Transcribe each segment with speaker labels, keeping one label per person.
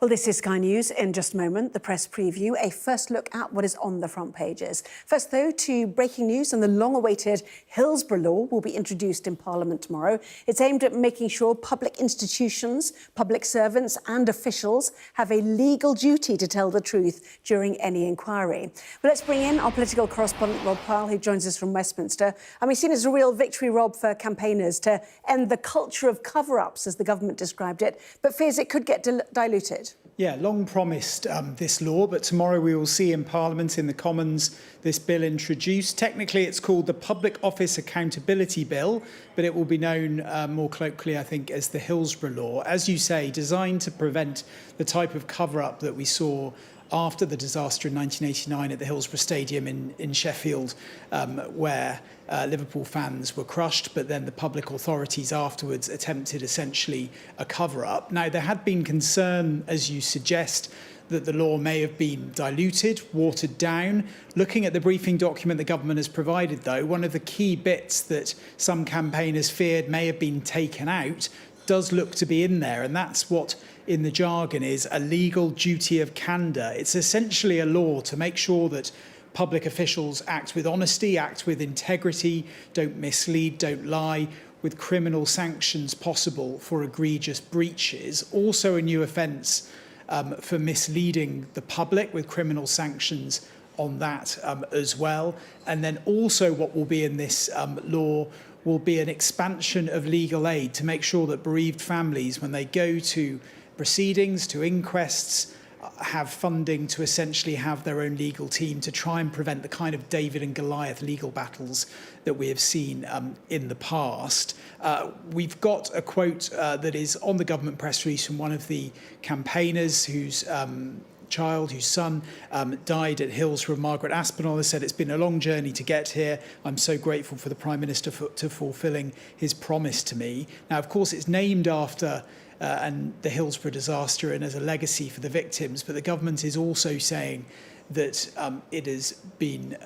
Speaker 1: Well, this is Sky News. In just a moment, the press preview, a first look at what is on the front pages. First, though, to breaking news, and the long-awaited Hillsborough Law will be introduced in Parliament tomorrow. It's aimed at making sure public institutions, public servants and officials have a legal duty to tell the truth during any inquiry. But let's bring in our political correspondent, Rob Pyle, who joins us from Westminster. I mean, seen as a real victory, Rob, for campaigners to end the culture of cover-ups, as the government described it, but fears it could get diluted.
Speaker 2: Yeah, long promised this law, but tomorrow we will see in Parliament, in the Commons, this bill introduced. Technically, it's called the Public Office Accountability Bill, but it will be known more colloquially, I think, as the Hillsborough Law. As you say, designed to prevent the type of cover-up that we saw after the disaster in 1989 at the Hillsborough Stadium in Sheffield, where Liverpool fans were crushed, but then the public authorities afterwards attempted essentially a cover-up. Now, there had been concern, as you suggest, that the law may have been diluted, watered down. Looking at the briefing document the government has provided, though, one of the key bits that some campaigners feared may have been taken out does look to be in there, and that's what in the jargon is a legal duty of candour. It's essentially a law to make sure that public officials act with honesty, act with integrity, don't mislead, don't lie, with criminal sanctions possible for egregious breaches. Also a new offence for misleading the public, with criminal sanctions on that as well. And then also what will be in this law will be an expansion of legal aid to make sure that bereaved families, when they go to proceedings, to inquests, have funding to essentially have their own legal team to try and prevent the kind of David and Goliath legal battles that we have seen in the past. We've got a quote that is on the government press release from one of the campaigners whose son died at Hillsborough. Margaret Aspinall has said, "It's been a long journey to get here. I'm so grateful for the Prime Minister to fulfilling his promise to me." Now, of course, it's named after and the Hillsborough disaster and as a legacy for the victims, but the government is also saying that it has been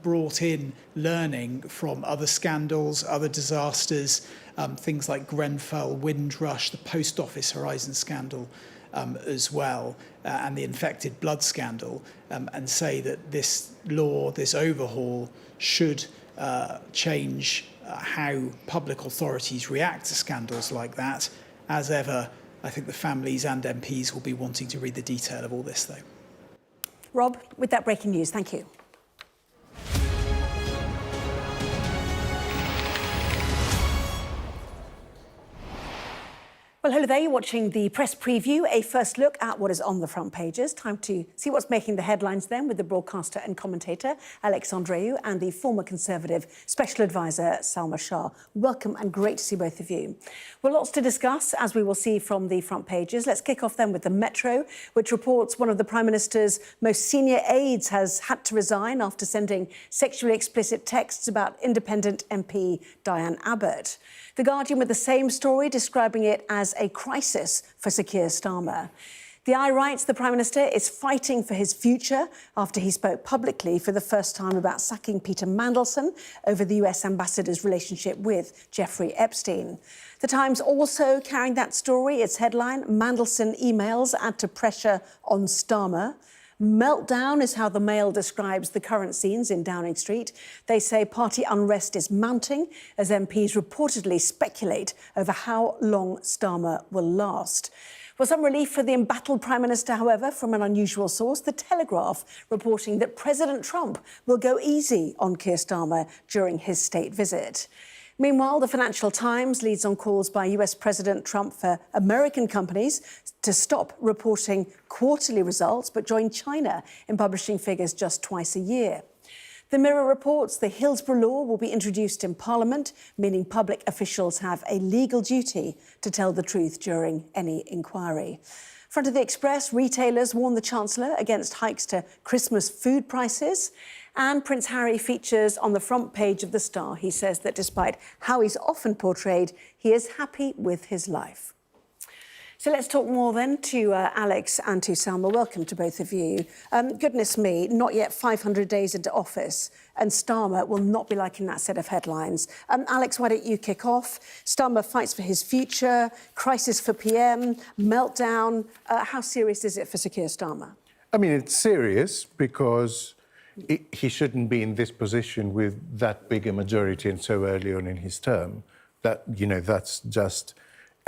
Speaker 2: brought in learning from other scandals, other disasters, things like Grenfell, Windrush, the Post Office Horizon scandal as well, and the infected blood scandal, and say that this law, this overhaul, should change how public authorities react to scandals like that. As ever, I think the families and MPs will be wanting to read the detail of all this, though.
Speaker 1: Rob, with that breaking news, thank you. Well, hello there, you're watching the press preview, a first look at what is on the front pages. Time to see what's making the headlines then with the broadcaster and commentator, Andreou, and the former Conservative Special Advisor, Salma Shah. Welcome and great to see both of you. Well, lots to discuss, as we will see from the front pages. Let's kick off then with the Metro, which reports one of the Prime Minister's most senior aides has had to resign after sending sexually explicit texts about independent MP Diane Abbott. The Guardian with the same story, describing it as a crisis for Sir Keir Starmer. The Eye writes the Prime Minister is fighting for his future after he spoke publicly for the first time about sacking Peter Mandelson over the US ambassador's relationship with Jeffrey Epstein. The Times also carrying that story, its headline, Mandelson emails add to pressure on Starmer. Meltdown is how the Mail describes the current scenes in Downing Street. They say party unrest is mounting as MPs reportedly speculate over how long Starmer will last. Well, some relief for the embattled Prime Minister, however, from an unusual source, The Telegraph, reporting that President Trump will go easy on Keir Starmer during his state visit. Meanwhile, the Financial Times leads on calls by US President Trump for American companies to stop reporting quarterly results, but join China in publishing figures just twice a year. The Mirror reports the Hillsborough Law will be introduced in Parliament, meaning public officials have a legal duty to tell the truth during any inquiry. Front of the Express, retailers warn the Chancellor against hikes to Christmas food prices. And Prince Harry features on the front page of The Star. He says that despite how he's often portrayed, he is happy with his life. So let's talk more then to Alex and to Salma. Welcome to both of you. Goodness me, not yet 500 days into office, and Starmer will not be liking that set of headlines. Alex, why don't you kick off? Starmer fights for his future, crisis for PM, meltdown. How serious is it for Sir Keir Starmer?
Speaker 3: I mean, it's serious because he shouldn't be in this position with that big a majority and so early on in his term. That, you know, that's just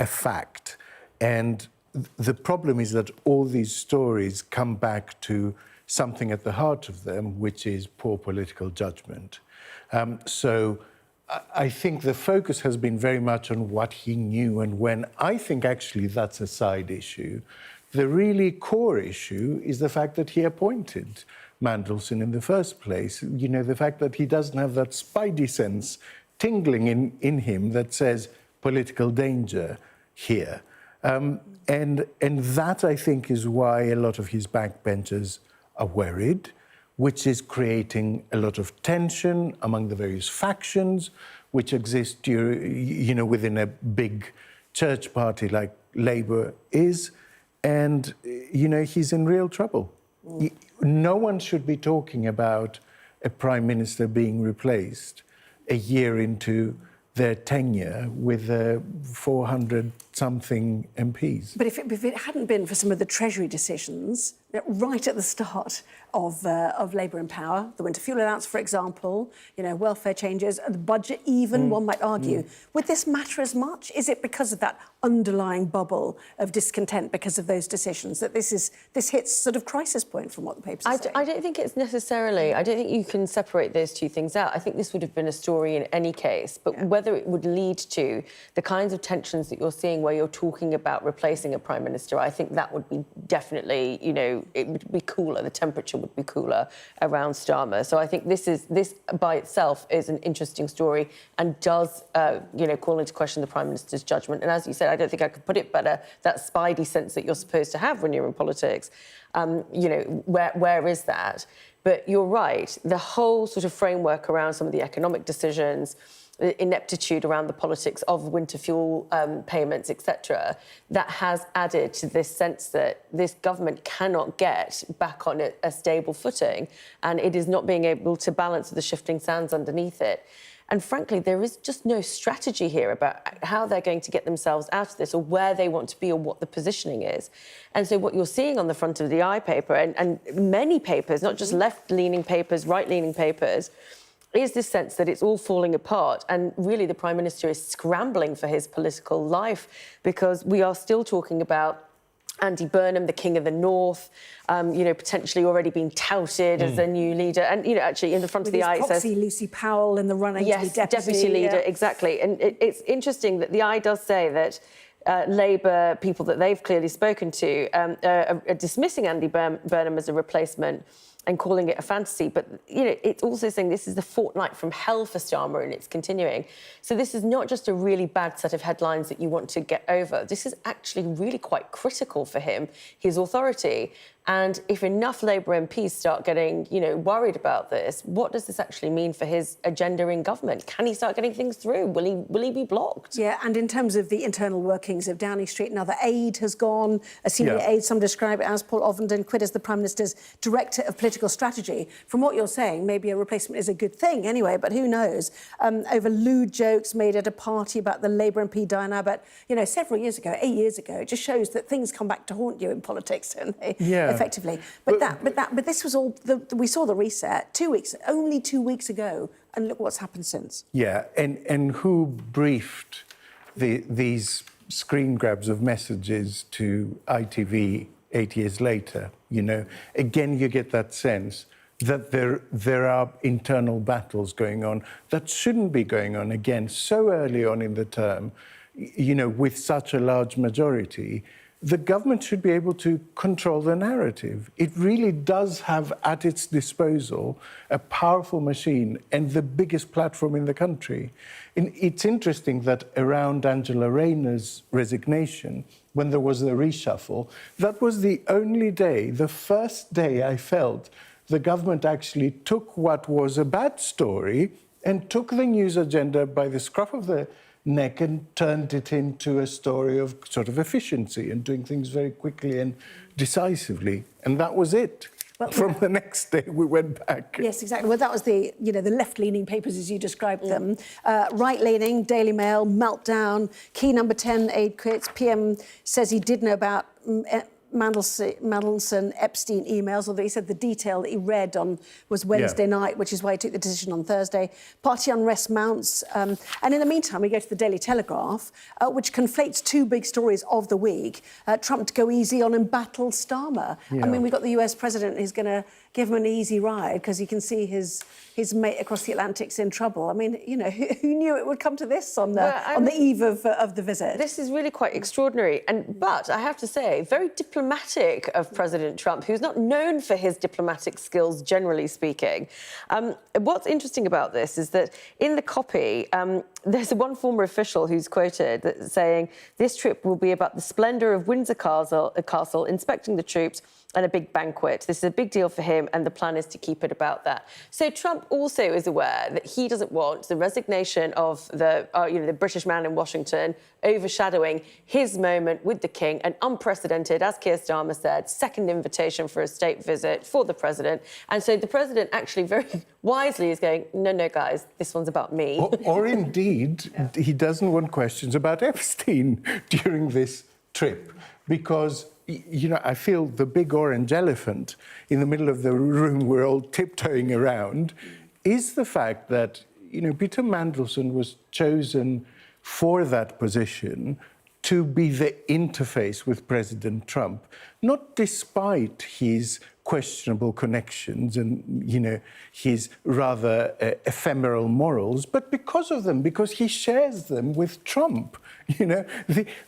Speaker 3: a fact. And the problem is that all these stories come back to something at the heart of them, which is poor political judgment. So I think the focus has been very much on what he knew and when. I think actually that's a side issue. The really core issue is the fact that he appointed Mandelson in the first place. You know, the fact that he doesn't have that spidey sense tingling in him that says political danger here. And that, I think, is why a lot of his backbenchers are worried, which is creating a lot of tension among the various factions which exist, you know, within a big church party like Labour is. And, you know, he's in real trouble. No one should be talking about a prime minister being replaced a year into their tenure with 400-something MPs.
Speaker 1: But if it hadn't been for some of the Treasury decisions right at the start of Labour in power, the winter fuel allowance, for example, you know, welfare changes, the budget even, one might argue, would this matter as much? Is it because of that underlying bubble of discontent because of those decisions that this hits sort of crisis point from what the papers are saying?
Speaker 4: I don't think it's necessarily. I don't think you can separate those two things out. I think this would have been a story in any case, but whether it would lead to the kinds of tensions that you're seeing where you're talking about replacing a prime minister, I think that would be definitely, you know, it would be cooler. The temperature would be cooler around Starmer. So I think this by itself is an interesting story and does, you know, call into question the prime minister's judgment. And as you said, I don't think I could put it better. That spidey sense that you're supposed to have when you're in politics, you know, where is that? But you're right. The whole sort of framework around some of the economic decisions, the ineptitude around the politics of winter fuel payments, etc., that has added to this sense that this government cannot get back on a stable footing, and it is not being able to balance the shifting sands underneath it. And frankly, there is just no strategy here about how they're going to get themselves out of this or where they want to be or what the positioning is. And so what you're seeing on the front of the I paper, and many papers, not just left-leaning papers, right-leaning papers, is this sense that it's all falling apart. And really, the Prime Minister is scrambling for his political life because we are still talking about Andy Burnham, the King of the North, you know, potentially already being touted as a new leader. And, you know, actually in the front of the I it says...
Speaker 1: Lucy Powell in the running to be
Speaker 4: deputy leader, exactly. And it's interesting that the I does say that Labour people that they've clearly spoken to are dismissing Andy Burnham as a replacement and calling it a fantasy. But, you know, it's also saying this is the fortnight from hell for Starmer and it's continuing. So this is not just a really bad set of headlines that you want to get over. This is actually really quite critical for him, his authority. And if enough Labour MPs start getting, you know, worried about this, what does this actually mean for his agenda in government? Can he start getting things through? Will he be blocked?
Speaker 1: Yeah, and in terms of the internal workings of Downing Street, another aide has gone, a senior aide, some describe it as Paul Ovenden, quit as the Prime Minister's Director of Political Strategy. From what you're saying, maybe a replacement is a good thing anyway, but who knows? Over lewd jokes made at a party about the Labour MP Diane Abbott, you know, several years ago, 8 years ago. It just shows that things come back to haunt you in politics, don't they?
Speaker 3: Yeah.
Speaker 1: Effectively. But this was all, we saw the reset only 2 weeks ago, and look what's happened since.
Speaker 3: Yeah, and who briefed these screen grabs of messages to ITV 8 years later? You know, again, you get that sense that there are internal battles going on that shouldn't be going on again so early on in the term, you know, with such a large majority. The government should be able to control the narrative. It really does have at its disposal a powerful machine and the biggest platform in the country. And it's interesting that around Angela Rayner's resignation, when there was the reshuffle, that was the only day, the first day I felt the government actually took what was a bad story and took the news agenda by the scruff of the neck and turned it into a story of sort of efficiency and doing things very quickly and decisively. And that was it. From the next day, we went back.
Speaker 1: Yes, exactly. Well, that was the left-leaning papers as you described them. Right-leaning, Daily Mail, meltdown. Key number 10, aide quits. PM says he did know about Mandelson Epstein emails, although he said the detail that he read on was Wednesday night, which is why he took the decision on Thursday. Party unrest mounts. And in the meantime, we go to the Daily Telegraph, which conflates two big stories of the week. Trump to go easy on embattled Starmer. I mean, we've got the US president who's going to give him an easy ride because he can see his mate across the Atlantic's in trouble. I mean, who knew it would come to this on the eve of the visit?
Speaker 4: This is really quite extraordinary. But I have to say, very diplomatic of President Trump, who's not known for his diplomatic skills, generally speaking. What's interesting about this is that in the copy, there's one former official who's quoted saying, this trip will be about the splendour of Windsor Castle, inspecting the troops, and a big banquet. This is a big deal for him, and the plan is to keep it about that. So Trump also is aware that he doesn't want the resignation of the British man in Washington overshadowing his moment with the king, an unprecedented, as Keir Starmer said, second invitation for a state visit for the president. And so the president actually very wisely is going, no, guys, this one's about me.
Speaker 3: Or indeed, he doesn't want questions about Epstein during this trip, because I feel the big orange elephant in the middle of the room we're all tiptoeing around is the fact that, Peter Mandelson was chosen for that position to be the interface with President Trump, not despite his questionable connections and, his rather ephemeral morals, but because of them, because he shares them with Trump.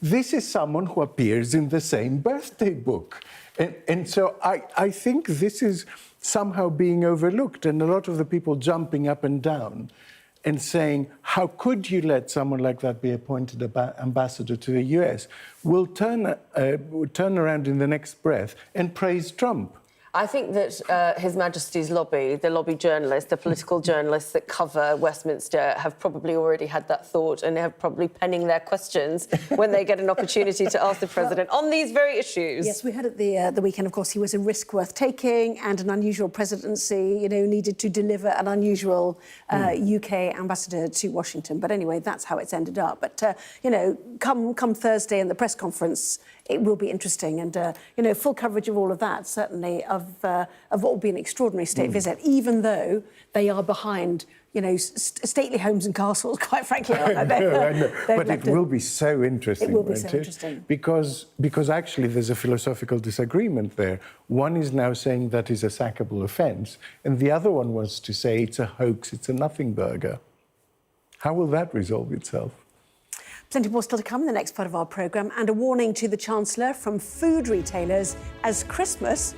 Speaker 3: This is someone who appears in the same birthday book. And so I think this is somehow being overlooked, and a lot of the people jumping up and down and saying, how could you let someone like that be appointed ambassador to the US, will turn around in the next breath and praise Trump.
Speaker 4: I think that His Majesty's lobby, the lobby journalists, the political journalists that cover Westminster have probably already had that thought, and they're probably penning their questions when they get an opportunity to ask the president on these very issues.
Speaker 1: Yes, we heard at the weekend, of course, he was a risk worth taking, and an unusual presidency, needed to deliver an unusual UK ambassador to Washington. But anyway, that's how it's ended up. But, come Thursday in the press conference, it will be interesting, and full coverage of all of that, certainly of what will be an extraordinary state visit, even though they are behind, stately homes and castles. Quite frankly,
Speaker 3: I know. But it will be so interesting.
Speaker 1: It will be so interesting
Speaker 3: because actually there's a philosophical disagreement there. One is now saying that is a sackable offence, and the other one wants to say it's a hoax, it's a nothing burger. How will that resolve itself?
Speaker 1: Plenty more still to come in the next part of our programme, and a warning to the Chancellor from food retailers as Christmas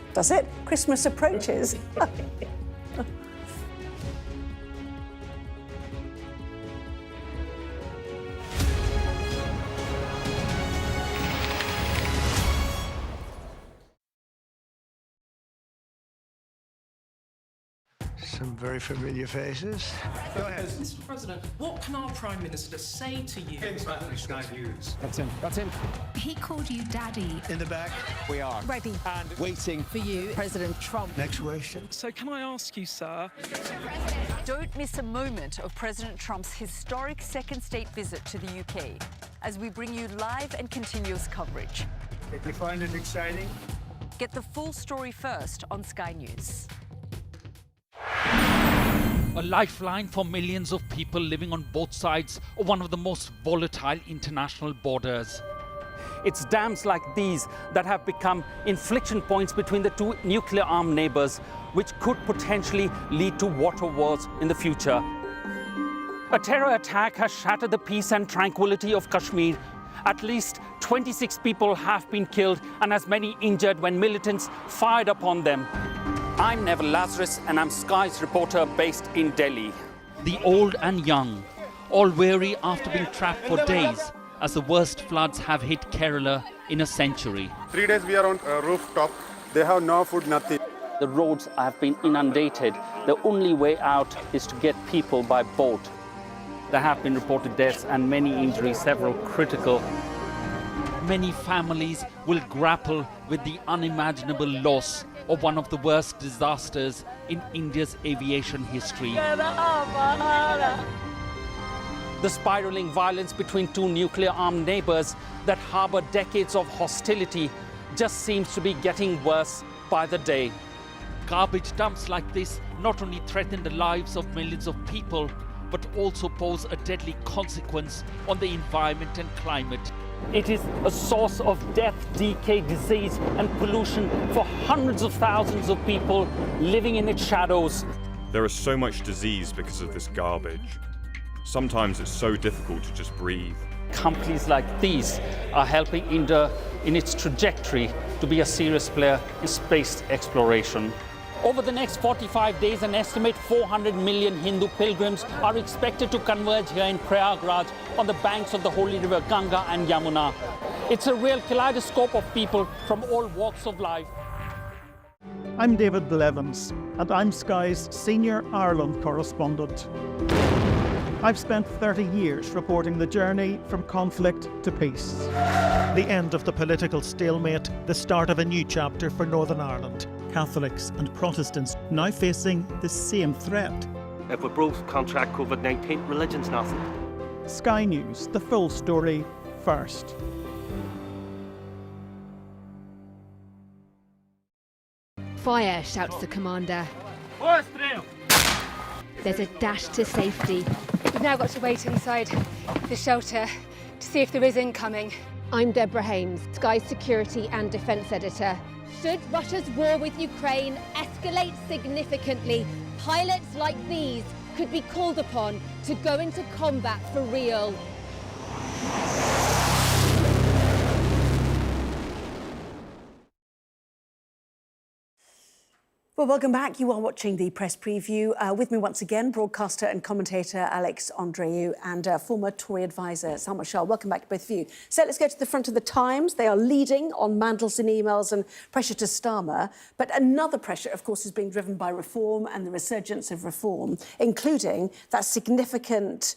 Speaker 1: approaches.
Speaker 5: Some very familiar faces. Go ahead.
Speaker 6: Mr. President, what can our Prime Minister say to you about Sky News?
Speaker 5: That's him.
Speaker 7: He called you Daddy.
Speaker 5: In the back.
Speaker 8: We are
Speaker 7: Ready
Speaker 8: and waiting
Speaker 7: for you, President Trump.
Speaker 5: Next question.
Speaker 6: So can I ask you, sir?
Speaker 9: Don't miss a moment of President Trump's historic second state visit to the UK as we bring you live and continuous coverage.
Speaker 5: Did you find it exciting?
Speaker 9: Get the full story first on Sky News.
Speaker 10: A lifeline for millions of people living on both sides of one of the most volatile international borders.
Speaker 11: It's dams like these that have become inflection points between the two nuclear-armed neighbors, which could potentially lead to water wars in the future. A terror attack has shattered the peace and tranquility of Kashmir. At least 26 people have been killed and as many injured when militants fired upon them. I'm Neville Lazarus, and I'm Sky's reporter based in Delhi.
Speaker 10: The old and young, all weary after being trapped for days as the worst floods have hit Kerala in a century.
Speaker 12: 3 days we are on a rooftop. They have no food, nothing.
Speaker 11: The roads have been inundated. The only way out is to get people by boat. There have been reported deaths and many injuries, several critical.
Speaker 10: Many families will grapple with the unimaginable loss of one of the worst disasters in India's aviation history.
Speaker 11: The spiraling violence between two nuclear-armed neighbors that harbor decades of hostility just seems to be getting worse by the day.
Speaker 10: Garbage dumps like this not only threaten the lives of millions of people, but also pose a deadly consequence on the environment and climate.
Speaker 11: It is a source of death, decay, disease and pollution for hundreds of thousands of people living in its shadows.
Speaker 8: There is so much disease because of this garbage. Sometimes it's so difficult to just breathe.
Speaker 11: Companies like these are helping India in its trajectory to be a serious player in space exploration. Over the next 45 days, an estimated 400 million Hindu pilgrims are expected to converge here in Prayagraj on the banks of the holy river Ganga and Yamuna. It's a real kaleidoscope of people from all walks of life.
Speaker 13: I'm David Blevins, and I'm Sky's senior Ireland correspondent. I've spent 30 years reporting the journey from conflict to peace. The end of the political stalemate, the start of a new chapter for Northern Ireland. Catholics and Protestants now facing the same threat.
Speaker 14: If we both contract COVID-19, religion's nothing.
Speaker 13: Sky News, the full story first.
Speaker 15: Fire, shouts the commander. There's a dash to safety.
Speaker 16: We've now got to wait inside the shelter to see if there is incoming.
Speaker 15: I'm Deborah Hames, Sky Security and Defence Editor. Should Russia's war with Ukraine escalate significantly, pilots like these could be called upon to go into combat for real.
Speaker 1: Well, welcome back. You are watching the press preview. With me once again, broadcaster and commentator Andreou and former Tory advisor Salma Shah. Welcome back to both of you. So let's go to the front of the Times. They are leading on Mandelson emails and pressure to Starmer. But another pressure, of course, is being driven by reform and the resurgence of reform, including that significant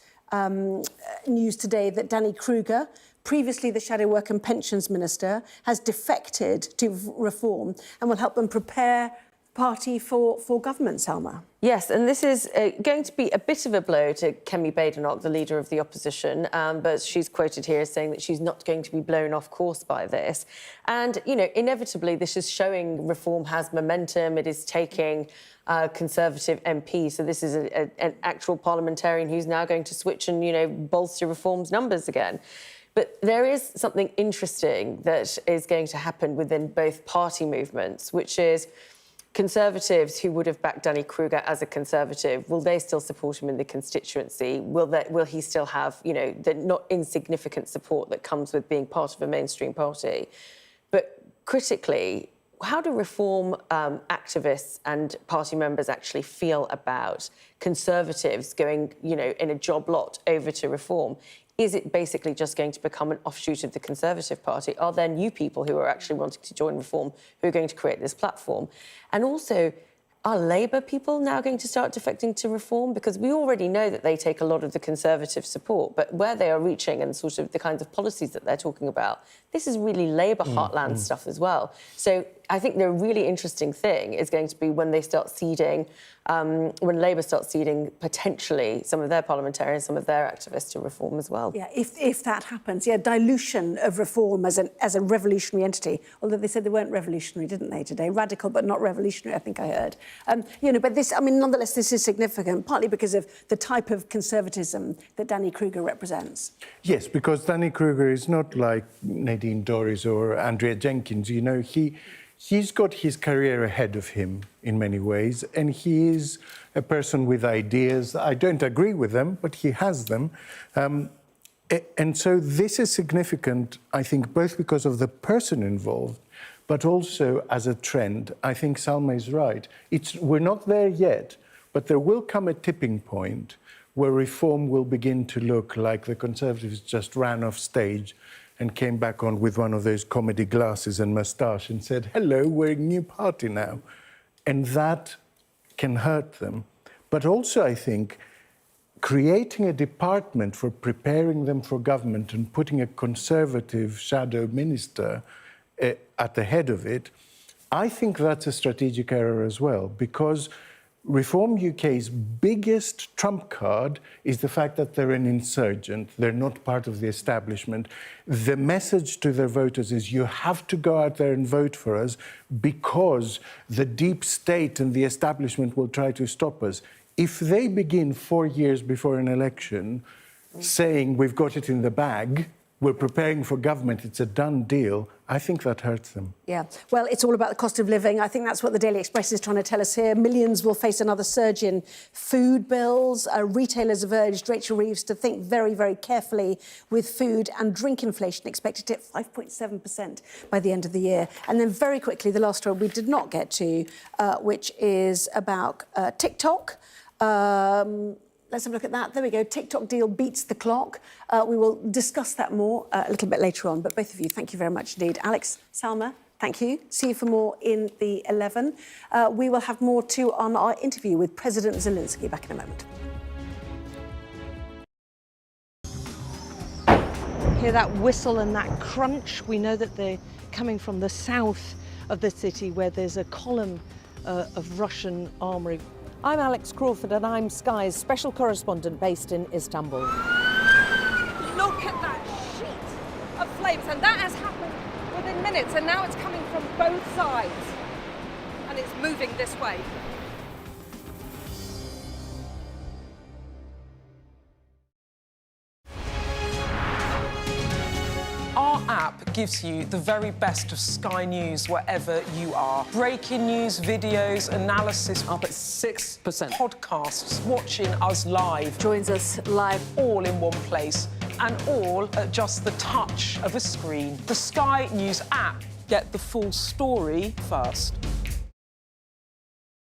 Speaker 1: news today that Danny Kruger, previously the Shadow Work and Pensions Minister, has defected to reform and will help them prepare party for government, Salma.
Speaker 4: Yes, and this is going to be a bit of a blow to Kemi Badenoch, the leader of the opposition, but she's quoted here as saying that she's not going to be blown off course by this. And, you know, inevitably, this is showing reform has momentum. It is taking Conservative MP. So this is an actual parliamentarian who's now going to switch and, you know, bolster reform's numbers again. But there is something interesting that is going to happen within both party movements, which is Conservatives who would have backed Danny Kruger as a Conservative, will they still support him in the constituency? Will he still have, you know, the not insignificant support that comes with being part of a mainstream party? But critically, how do reform activists and party members actually feel about Conservatives going, you know, in a job lot over to reform? Is it basically just going to become an offshoot of the Conservative Party? Are there new people who are actually wanting to join reform who are going to create this platform? And also, are Labour people now going to start defecting to reform? Because we already know that they take a lot of the Conservative support, but where they are reaching and sort of the kinds of policies that they're talking about, this is really Labour heartland stuff as well. So I think the really interesting thing is going to be when they start ceding, when Labour starts ceding potentially some of their parliamentarians, some of their activists to reform as well.
Speaker 1: Yeah, if that happens, yeah, dilution of reform as a revolutionary entity. Although they said they weren't revolutionary, didn't they, today? Radical but not revolutionary, I think I heard. You know, but this, I mean, nonetheless, this is significant, partly because of the type of conservatism that Danny Kruger represents.
Speaker 3: Yes, because Danny Kruger is not like Nadine Dorries or Andrea Jenkins. You know, he's got his career ahead of him in many ways, and he is a person with ideas. I don't agree with them, but he has them. And so this is significant, I think, both because of the person involved, but also as a trend. I think Salma is right. We're not there yet, but there will come a tipping point where reform will begin to look like the Conservatives just ran off stage and came back on with one of those comedy glasses and moustache and said, hello, we're a new party now. And that can hurt them. But also, I think, creating a department for preparing them for government and putting a conservative shadow minister at the head of it, I think that's a strategic error as well, because Reform UK's biggest trump card is the fact that they're an insurgent, they're not part of the establishment. The message to their voters is you have to go out there and vote for us because the deep state and the establishment will try to stop us. If they begin 4 years before an election saying we've got it in the bag, we're preparing for government, it's a done deal, I think that hurts them.
Speaker 1: Yeah, well, it's all about the cost of living. I think that's what the Daily Express is trying to tell us here. Millions will face another surge in food bills. Retailers have urged Rachel Reeves to think very, very carefully with food and drink inflation expected at 5.7% by the end of the year. And then very quickly, the last story we did not get to, which is about TikTok. Let's have a look at that. There we go. TikTok deal beats the clock. We will discuss that more a little bit later on. But both of you, thank you very much indeed. Alex, Salma, thank you. See you for more in the 11. We will have more too on our interview with President Zelensky. Back in a moment.
Speaker 17: Hear that whistle and that crunch? We know that they're coming from the south of the city where there's a column of Russian armoury.
Speaker 18: I'm Alex Crawford and I'm Sky's special correspondent based in Istanbul.
Speaker 19: Look at that sheet of flames, and that has happened within minutes, and now it's coming from both sides, and it's moving this way.
Speaker 20: Our app gives you the very best of Sky News wherever you are. Breaking news, videos, analysis. Up at 6%. Podcasts, watching us live.
Speaker 1: Joins us live.
Speaker 20: All in one place. And all at just the touch of a screen. The Sky News app. Get the full story first.